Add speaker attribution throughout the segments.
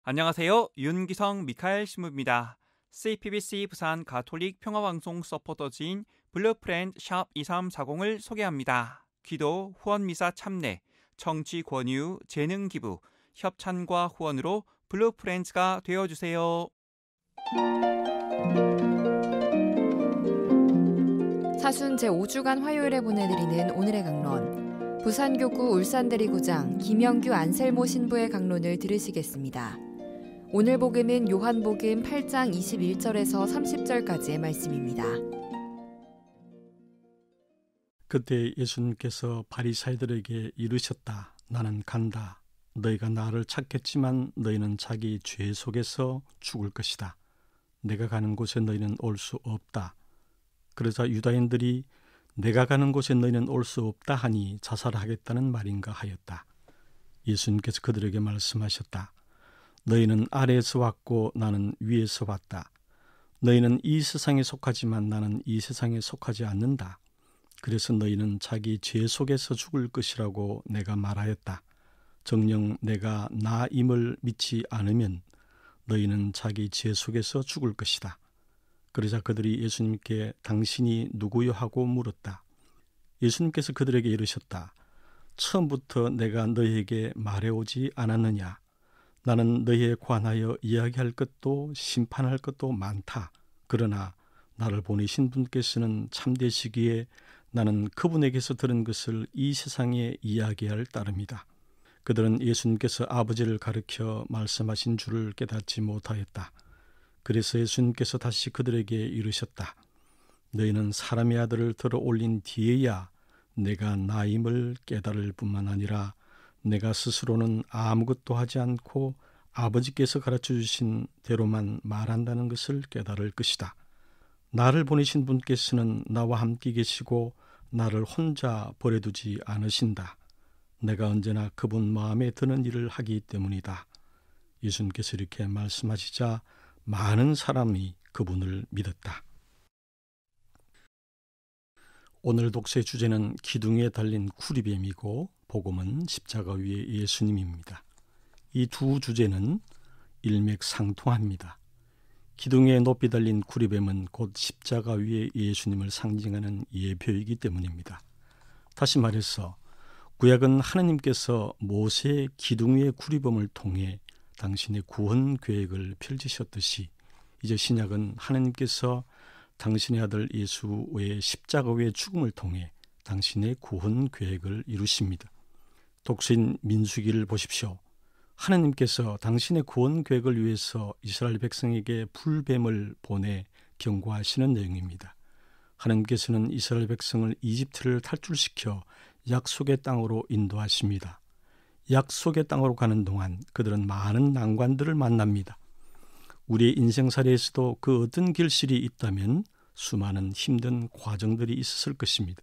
Speaker 1: 안녕하세요. 윤기성 미카엘 신부입니다. CPBC 부산 가톨릭 평화방송 서포터즈인 블루프렌드 샵 2340을 소개합니다. 기도, 후원미사 참내, 청취 권유, 재능 기부, 협찬과 후원으로 블루프렌즈가 되어주세요.
Speaker 2: 사순 제5주간 화요일에 보내드리는 오늘의 강론, 부산교구 울산대리구장 김영규 안셀모 신부의 강론을 들으시겠습니다. 오늘 복음은 요한복음 8장 21절에서 30절까지의 말씀입니다.
Speaker 3: 그때 예수님께서 바리사이들에게 이르셨다. 나는 간다. 너희가 나를 찾겠지만 너희는 자기 죄 속에서 죽을 것이다. 내가 가는 곳에 너희는 올 수 없다. 그러자 유다인들이 내가 가는 곳에 너희는 올 수 없다 하니 자살하겠다는 말인가 하였다. 예수님께서 그들에게 말씀하셨다. 너희는 아래에서 왔고 나는 위에서 왔다. 너희는 이 세상에 속하지만 나는 이 세상에 속하지 않는다. 그래서 너희는 자기 죄 속에서 죽을 것이라고 내가 말하였다. 정녕 내가 나임을 믿지 않으면 너희는 자기 죄 속에서 죽을 것이다. 그러자 그들이 예수님께 당신이 누구요 하고 물었다. 예수님께서 그들에게 이르셨다. 처음부터 내가 너희에게 말해오지 않았느냐. 나는 너희에 관하여 이야기할 것도 심판할 것도 많다. 그러나 나를 보내신 분께서는 참되시기에 나는 그분에게서 들은 것을 이 세상에 이야기할 따름이다. 그들은 예수님께서 아버지를 가르쳐 말씀하신 줄을 깨닫지 못하였다. 그래서 예수님께서 다시 그들에게 이르셨다. 너희는 사람의 아들을 들어 올린 뒤에야 내가 나임을 깨달을 뿐만 아니라 내가 스스로는 아무것도 하지 않고 아버지께서 가르쳐 주신 대로만 말한다는 것을 깨달을 것이다. 나를 보내신 분께서는 나와 함께 계시고 나를 혼자 버려두지 않으신다. 내가 언제나 그분 마음에 드는 일을 하기 때문이다. 예수님께서 이렇게 말씀하시자 많은 사람이 그분을 믿었다. 오늘 독서의 주제는 기둥에 달린 구리뱀이고 복음은 십자가 위의 예수님입니다. 이 두 주제는 일맥상통합니다. 기둥에 높이 달린 구리뱀은 곧 십자가 위의 예수님을 상징하는 예표이기 때문입니다. 다시 말해서 구약은 하나님께서 모세의 기둥 위의 구리뱀을 통해 당신의 구원 계획을 펼치셨듯이 이제 신약은 하나님께서 당신의 아들 예수의 십자가 위의 죽음을 통해 당신의 구원 계획을 이루십니다. 독서인 민수기를 보십시오. 하나님께서 당신의 구원 계획을 위해서 이스라엘 백성에게 불뱀을 보내 경고하시는 내용입니다. 하나님께서는 이스라엘 백성을 이집트를 탈출시켜 약속의 땅으로 인도하십니다. 약속의 땅으로 가는 동안 그들은 많은 난관들을 만납니다. 우리의 인생살이에서도 그 어떤 길실이 있다면 수많은 힘든 과정들이 있었을 것입니다.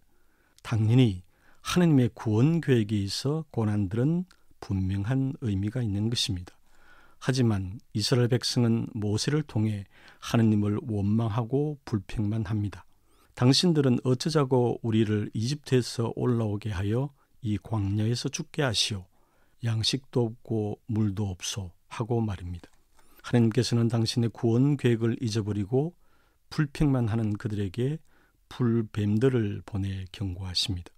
Speaker 3: 당연히 하나님의 구원 계획에 있어 고난들은 분명한 의미가 있는 것입니다. 하지만 이스라엘 백성은 모세를 통해 하나님을 원망하고 불평만 합니다. 당신들은 어쩌자고 우리를 이집트에서 올라오게 하여 이 광야에서 죽게 하시오. 양식도 없고 물도 없소 하고 말입니다. 하나님께서는 당신의 구원 계획을 잊어버리고 불평만 하는 그들에게 불뱀들을 보내 경고하십니다.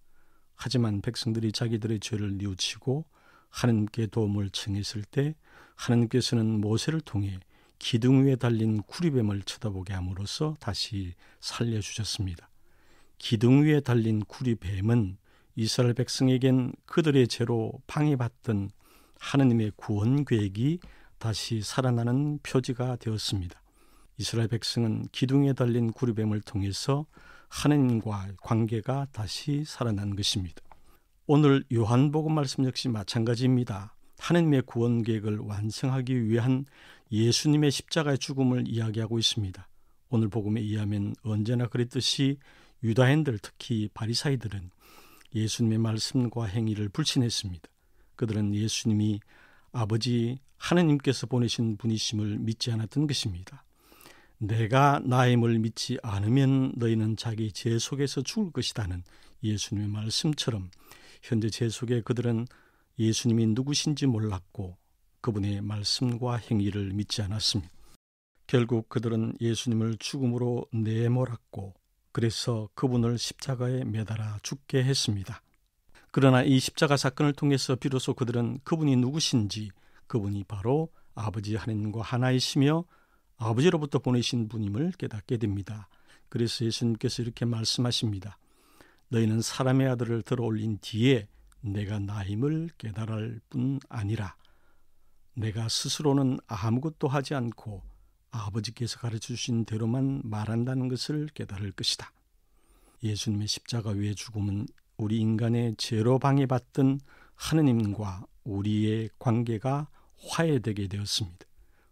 Speaker 3: 하지만 백성들이 자기들의 죄를 뉘우치고 하나님께 도움을 청했을 때 하나님께서는 모세를 통해 기둥 위에 달린 구리뱀을 쳐다보게 함으로써 다시 살려주셨습니다. 기둥 위에 달린 구리뱀은 이스라엘 백성에겐 그들의 죄로 방해받던 하나님의 구원 계획이 다시 살아나는 표지가 되었습니다. 이스라엘 백성은 기둥에 달린 구리뱀을 통해서 하나님과 관계가 다시 살아난 것입니다. 오늘 요한복음 말씀 역시 마찬가지입니다. 하나님의 구원 계획을 완성하기 위한 예수님의 십자가의 죽음을 이야기하고 있습니다. 오늘 복음에 의하면 언제나 그랬듯이 유다인들, 특히 바리사이들은 예수님의 말씀과 행위를 불신했습니다. 그들은 예수님이 아버지 하나님께서 보내신 분이심을 믿지 않았던 것입니다. 내가 나임을 믿지 않으면 너희는 자기 죄 속에서 죽을 것이다는 예수님의 말씀처럼 현재 죄 속에 그들은 예수님이 누구신지 몰랐고 그분의 말씀과 행위를 믿지 않았습니다. 결국 그들은 예수님을 죽음으로 내몰았고 그래서 그분을 십자가에 매달아 죽게 했습니다. 그러나 이 십자가 사건을 통해서 비로소 그들은 그분이 누구신지, 그분이 바로 아버지 하나님과 하나이시며 아버지로부터 보내신 분임을 깨닫게 됩니다. 그래서 예수님께서 이렇게 말씀하십니다. 너희는 사람의 아들을 들어올린 뒤에 내가 나임을 깨달을 뿐 아니라 내가 스스로는 아무것도 하지 않고 아버지께서 가르쳐주신 대로만 말한다는 것을 깨달을 것이다. 예수님의 십자가 위의 죽음은 우리 인간의 죄로 방해받던 하느님과 우리의 관계가 화해되게 되었습니다.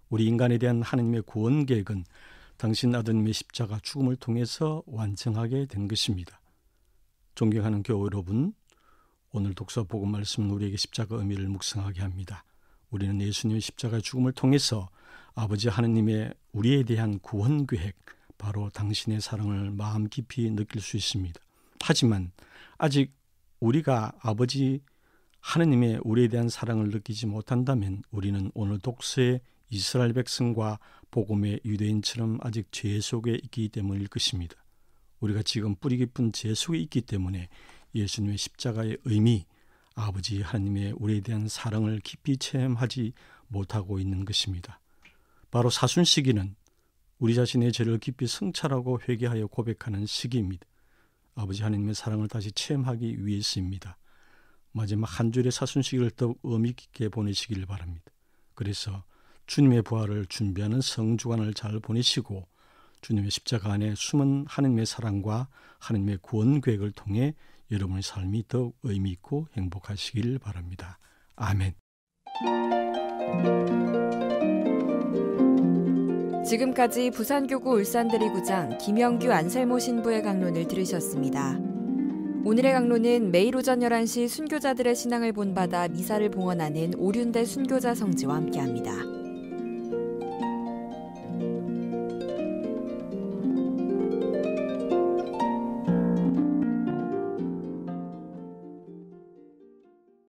Speaker 3: 우리 인간에 대한 하느님의 구원 계획은 당신 아드님의 십자가 죽음을 통해서 완성하게 된 것입니다. 존경하는 교우 여러분, 오늘 독서 복음 말씀은 우리에게 십자가 의미를 묵상하게 합니다. 우리는 예수님의 십자가 죽음을 통해서 아버지 하느님의 우리에 대한 구원 계획, 바로 당신의 사랑을 마음 깊이 느낄 수 있습니다. 하지만 아직 우리가 아버지 하느님의 우리에 대한 사랑을 느끼지 못한다면 우리는 오늘 독서의 이스라엘 백성과 복음의 유대인처럼 아직 죄 속에 있기 때문일 것입니다. 우리가 지금 뿌리 깊은 죄 속에 있기 때문에 예수님의 십자가의 의미, 아버지 하나님의 우리에 대한 사랑을 깊이 체험하지 못하고 있는 것입니다. 바로 사순 시기는 우리 자신의 죄를 깊이 성찰하고 회개하여 고백하는 시기입니다. 아버지 하나님의 사랑을 다시 체험하기 위해서입니다. 마지막 한 줄의 사순 시기를 더욱 의미 깊게 보내시기를 바랍니다. 그래서 주님의 부활을 준비하는 성주간을 잘 보내시고 주님의 십자가 안에 숨은 하나님의 사랑과 하나님의 구원 계획을 통해 여러분의 삶이 더욱 의미 있고 행복하시길 바랍니다. 아멘.
Speaker 2: 지금까지 부산교구 울산대리구장 김영규 안셀모 신부의 강론을 들으셨습니다. 오늘의 강론은 매일 오전 11시 순교자들의 신앙을 본받아 미사를 봉헌하는 오륜대 순교자 성지와 함께합니다.